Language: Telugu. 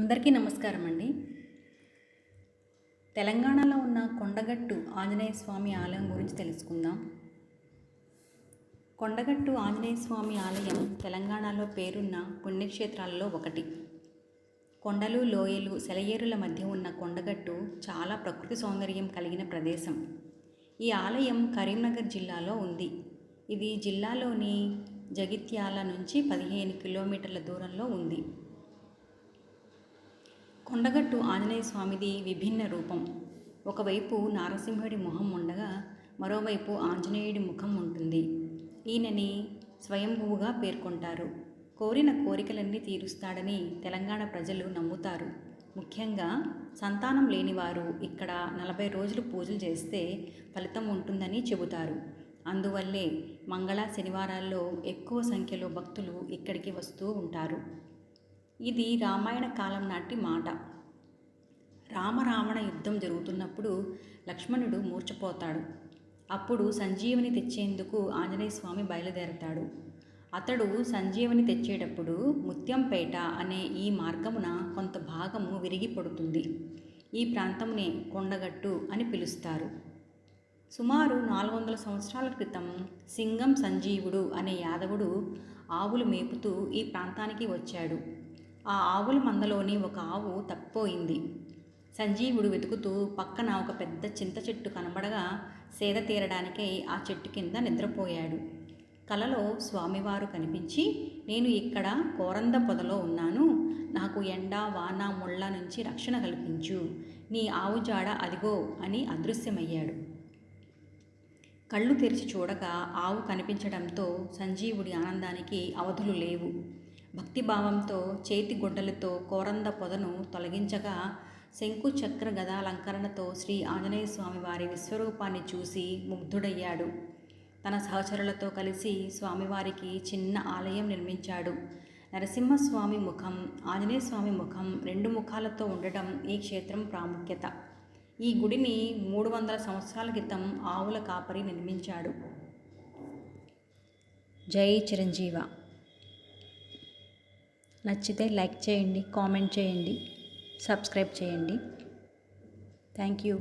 అందరికీ నమస్కారం అండి. తెలంగాణలో ఉన్న కొండగట్టు ఆంజనేయ స్వామి ఆలయం గురించి తెలుసుకుందాం. కొండగట్టు ఆంజనేయ స్వామి ఆలయం తెలంగాణలో పేరున్న పుణ్యక్షేత్రాలలో ఒకటి. కొండలు, లోయలు, సెలయేరుల మధ్య ఉన్న కొండగట్టు చాలా ప్రకృతి సౌందర్యం కలిగిన ప్రదేశం. ఈ ఆలయం కరీంనగర్ జిల్లాలో ఉంది. ఇది జిల్లాలోని జగిత్యాల నుంచి 15 కిలోమీటర్ల దూరంలో ఉంది. కొండగట్టు ఆంజనేయ స్వామిది విభిన్న రూపం. ఒకవైపు నారసింహుడి ముఖం ఉండగా మరోవైపు ఆంజనేయుడి ముఖం ఉంటుంది. ఈయనని స్వయంభువుగా పేర్కొంటారు. కోరిన కోరికలన్నీ తీరుస్తాడని తెలంగాణ ప్రజలు నమ్ముతారు. ముఖ్యంగా సంతానం లేనివారు ఇక్కడ 40 రోజులు పూజలు చేస్తే ఫలితం ఉంటుందని చెబుతారు. అందువల్లే మంగళ, శనివారాల్లో ఎక్కువ సంఖ్యలో భక్తులు ఇక్కడికి వస్తూ ఉంటారు. ఇది రామాయణ కాలం నాటి మాట. రామరావణ యుద్ధం జరుగుతున్నప్పుడు లక్ష్మణుడు మూర్ఛపోతాడు. అప్పుడు సంజీవని తెచ్చేందుకు ఆంజనేయ స్వామి బయలుదేరతాడు. అతడు సంజీవని తెచ్చేటప్పుడు ముత్యంపేట అనే ఈ మార్గమున కొంత భాగము విరిగి పడుతుంది. ఈ ప్రాంతంనే కొండగట్టు అని పిలుస్తారు. సుమారు 400 సంవత్సరాల క్రితం సింగం సంజీవుడు అనే యాదవుడు ఆవులు మేపుతూ ఈ ప్రాంతానికి వచ్చాడు. ఆ ఆవుల మందలోని ఒక ఆవు తప్పిపోయింది. సంజీవుడు వెతుకుతూ పక్కన ఒక పెద్ద చింత చెట్టు కనబడగా సేద తీరడానికై ఆ చెట్టు కింద నిద్రపోయాడు. కలలో స్వామివారు కనిపించి, నేను ఇక్కడ కోరంద పొదలో ఉన్నాను, నాకు ఎండ, వాన, ముళ్ళ నుంచి రక్షణ కల్పించు, నీ ఆవు జాడ అదిగో అని అదృశ్యమయ్యాడు. కళ్ళు తెరిచి చూడగా ఆవు కనిపించడంతో సంజీవుడి ఆనందానికి అవధులు లేవు. భక్తిభావంతో చేతి గుడ్డలతో కోరంద పొదను తొలగించగా శంకు చక్ర గదాలంకరణతో శ్రీ ఆంజనేయ స్వామి వారి విశ్వరూపాన్ని చూసి ముగ్ధుడయ్యాడు. తన సహచరులతో కలిసి స్వామివారికి చిన్న ఆలయం నిర్మించాడు. నరసింహస్వామి ముఖం, ఆంజనేయ స్వామి ముఖం 2 ముఖాలతో ఉండటం ఈ క్షేత్రం ప్రాముఖ్యత. ఈ గుడిని 300 సంవత్సరాల క్రితం ఆవుల కాపరి నిర్మించాడు. జై చిరంజీవ. నచ్చితే లైక్ చేయండి, కామెంట్ చేయండి, సబ్స్క్రైబ్ చేయండి. Thank you.